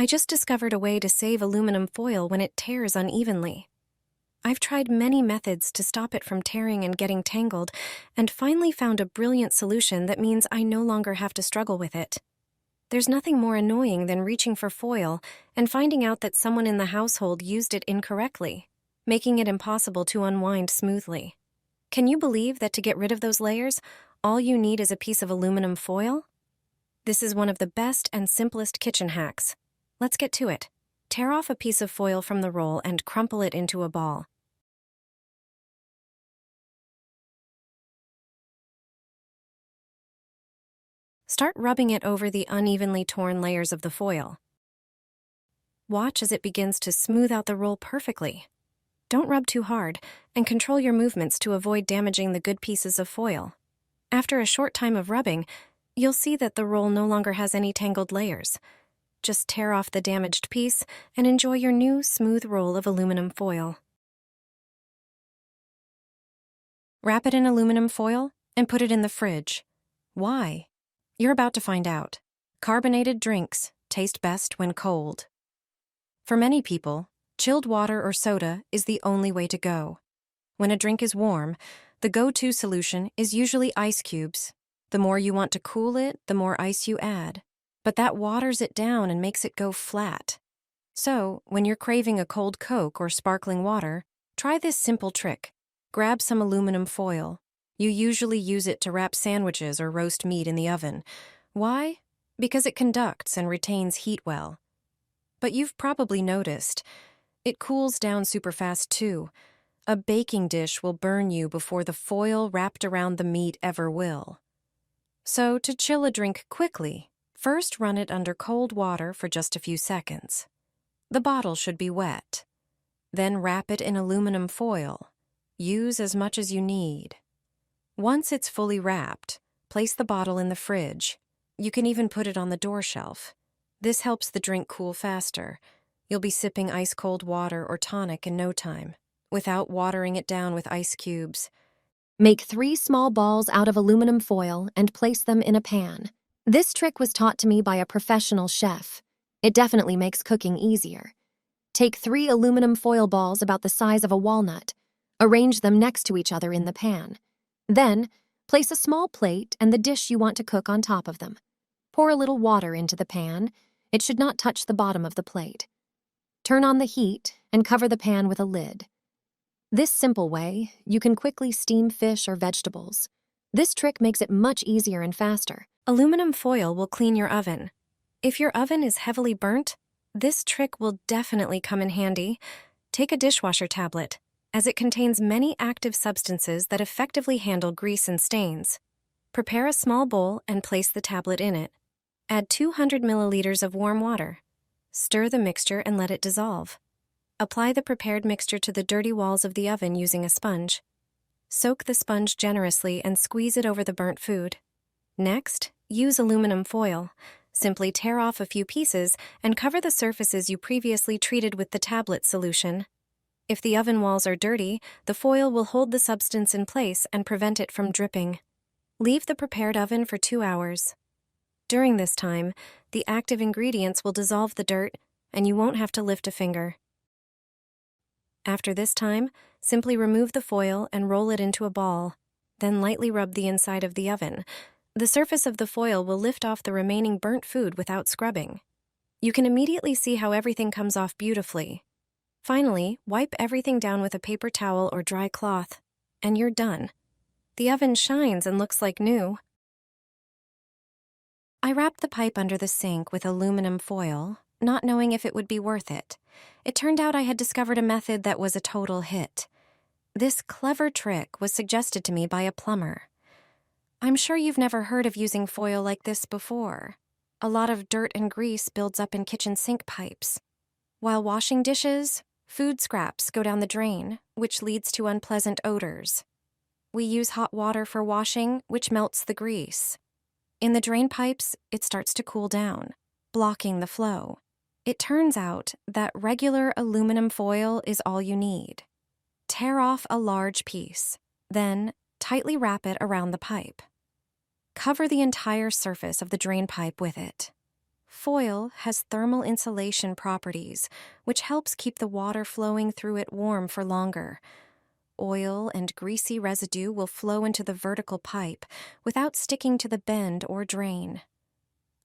I just discovered a way to save aluminum foil when it tears unevenly. I've tried many methods to stop it from tearing and getting tangled, and finally found a brilliant solution that means I no longer have to struggle with it. There's nothing more annoying than reaching for foil and finding out that someone in the household used it incorrectly, making it impossible to unwind smoothly. Can you believe that to get rid of those layers, all you need is a piece of aluminum foil? This is one of the best and simplest kitchen hacks. Let's get to it. Tear off a piece of foil from the roll and crumple it into a ball. Start rubbing it over the unevenly torn layers of the foil. Watch as it begins to smooth out the roll perfectly. Don't rub too hard, and control your movements to avoid damaging the good pieces of foil. After a short time of rubbing, you'll see that the roll no longer has any tangled layers. Just tear off the damaged piece and enjoy your new smooth roll of aluminum foil. Wrap it in aluminum foil and put it in the fridge. Why? You're about to find out. Carbonated drinks taste best when cold. For many people, chilled water or soda is the only way to go. When a drink is warm, the go-to solution is usually ice cubes. The more you want to cool it, the more ice you add. But that waters it down and makes it go flat. So, when you're craving a cold Coke or sparkling water, try this simple trick. Grab some aluminum foil. You usually use it to wrap sandwiches or roast meat in the oven. Why? Because it conducts and retains heat well. But you've probably noticed, it cools down super fast too. A baking dish will burn you before the foil wrapped around the meat ever will. So, to chill a drink quickly, first run it under cold water for just a few seconds. The bottle should be wet. Then wrap it in aluminum foil. Use as much as you need. Once it's fully wrapped, place the bottle in the fridge. You can even put it on the door shelf. This helps the drink cool faster. You'll be sipping ice-cold water or tonic in no time, without watering it down with ice cubes. Make 3 small balls out of aluminum foil and place them in a pan. This trick was taught to me by a professional chef. It definitely makes cooking easier. Take 3 aluminum foil balls about the size of a walnut. Arrange them next to each other in the pan. Then, place a small plate and the dish you want to cook on top of them. Pour a little water into the pan. It should not touch the bottom of the plate. Turn on the heat and cover the pan with a lid. This simple way, you can quickly steam fish or vegetables. This trick makes it much easier and faster. Aluminum foil will clean your oven. If your oven is heavily burnt, this trick will definitely come in handy. Take a dishwasher tablet, as it contains many active substances that effectively handle grease and stains. Prepare a small bowl and place the tablet in it. Add 200 milliliters of warm water. Stir the mixture and let it dissolve. Apply the prepared mixture to the dirty walls of the oven using a sponge. Soak the sponge generously and squeeze it over the burnt food. Next, use aluminum foil. Simply tear off a few pieces and cover the surfaces you previously treated with the tablet solution. If the oven walls are dirty, the foil will hold the substance in place and prevent it from dripping. Leave the prepared oven for 2 hours. During this time, the active ingredients will dissolve the dirt, and you won't have to lift a finger. After this time, simply remove the foil and roll it into a ball. Then lightly rub the inside of the oven. The surface of the foil will lift off the remaining burnt food without scrubbing. You can immediately see how everything comes off beautifully. Finally, wipe everything down with a paper towel or dry cloth, and you're done. The oven shines and looks like new. I wrapped the pipe under the sink with aluminum foil, not knowing if it would be worth it. It turned out I had discovered a method that was a total hit. This clever trick was suggested to me by a plumber. I'm sure you've never heard of using foil like this before. A lot of dirt and grease builds up in kitchen sink pipes. While washing dishes, food scraps go down the drain, which leads to unpleasant odors. We use hot water for washing, which melts the grease. In the drain pipes, it starts to cool down, blocking the flow. It turns out that regular aluminum foil is all you need. Tear off a large piece, then tightly wrap it around the pipe. Cover the entire surface of the drain pipe with it. Foil has thermal insulation properties, which helps keep the water flowing through it warm for longer. Oil and greasy residue will flow into the vertical pipe without sticking to the bend or drain.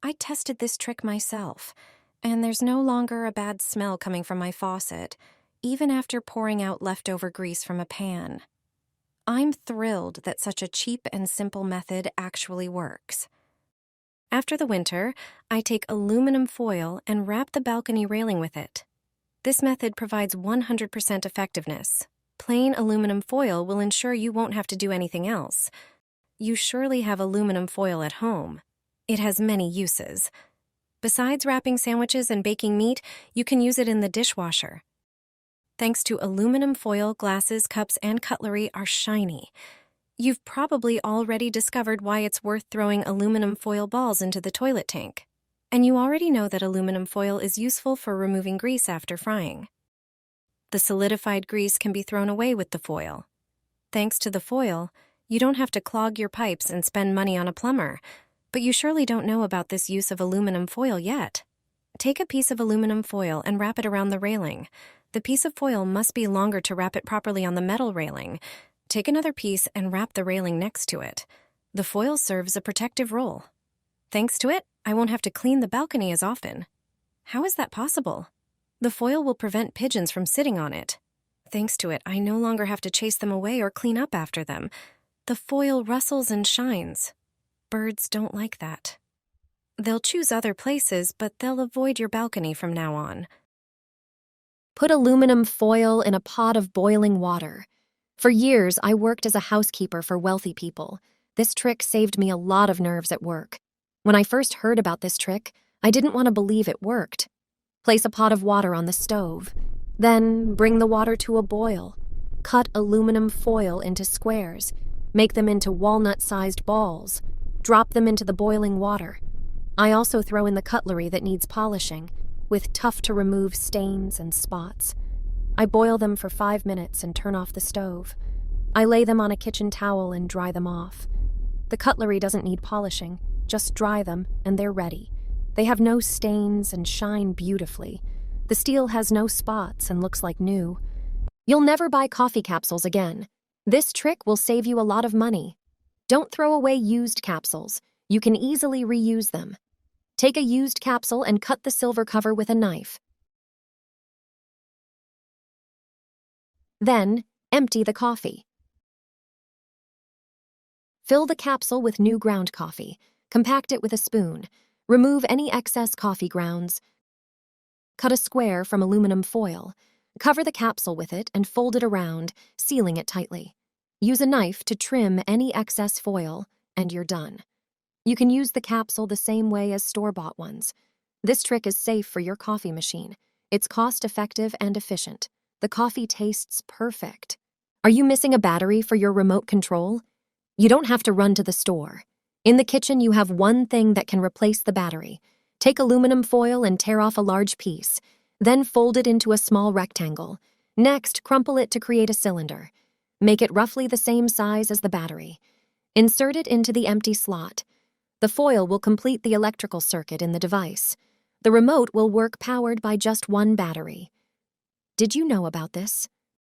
I tested this trick myself, and there's no longer a bad smell coming from my faucet, even after pouring out leftover grease from a pan. I'm thrilled that such a cheap and simple method actually works. After the winter, I take aluminum foil and wrap the balcony railing with it. This method provides 100% effectiveness. Plain aluminum foil will ensure you won't have to do anything else. You surely have aluminum foil at home. It has many uses. Besides wrapping sandwiches and baking meat, you can use it in the dishwasher. Thanks to aluminum foil, glasses, cups, and cutlery are shiny. You've probably already discovered why it's worth throwing aluminum foil balls into the toilet tank. And you already know that aluminum foil is useful for removing grease after frying. The solidified grease can be thrown away with the foil. Thanks to the foil, you don't have to clog your pipes and spend money on a plumber. But you surely don't know about this use of aluminum foil yet. Take a piece of aluminum foil and wrap it around the railing. The piece of foil must be longer to wrap it properly on the metal railing. Take another piece and wrap the railing next to it. The foil serves a protective role. Thanks to it, I won't have to clean the balcony as often. How is that possible? The foil will prevent pigeons from sitting on it. Thanks to it, I no longer have to chase them away or clean up after them. The foil rustles and shines. Birds don't like that. They'll choose other places, but they'll avoid your balcony from now on. Put aluminum foil in a pot of boiling water. For years, I worked as a housekeeper for wealthy people. This trick saved me a lot of nerves at work. When I first heard about this trick, I didn't want to believe it worked. Place a pot of water on the stove. Then bring the water to a boil. Cut aluminum foil into squares. Make them into walnut-sized balls. Drop them into the boiling water. I also throw in the cutlery that needs polishing, with tough-to-remove stains and spots. I boil them for 5 minutes and turn off the stove. I lay them on a kitchen towel and dry them off. The cutlery doesn't need polishing, just dry them and they're ready. They have no stains and shine beautifully. The steel has no spots and looks like new. You'll never buy coffee capsules again. This trick will save you a lot of money. Don't throw away used capsules. You can easily reuse them. Take a used capsule and cut the silver cover with a knife. Then, empty the coffee. Fill the capsule with new ground coffee. Compact it with a spoon. Remove any excess coffee grounds. Cut a square from aluminum foil. Cover the capsule with it and fold it around, sealing it tightly. Use a knife to trim any excess foil, and you're done. You can use the capsule the same way as store-bought ones. This trick is safe for your coffee machine. It's cost-effective and efficient. The coffee tastes perfect. Are you missing a battery for your remote control? You don't have to run to the store. In the kitchen, you have one thing that can replace the battery. Take aluminum foil and tear off a large piece. Then fold it into a small rectangle. Next, crumple it to create a cylinder. Make it roughly the same size as the battery. Insert it into the empty slot. The foil will complete the electrical circuit in the device. The remote will work powered by just one battery. Did you know about this?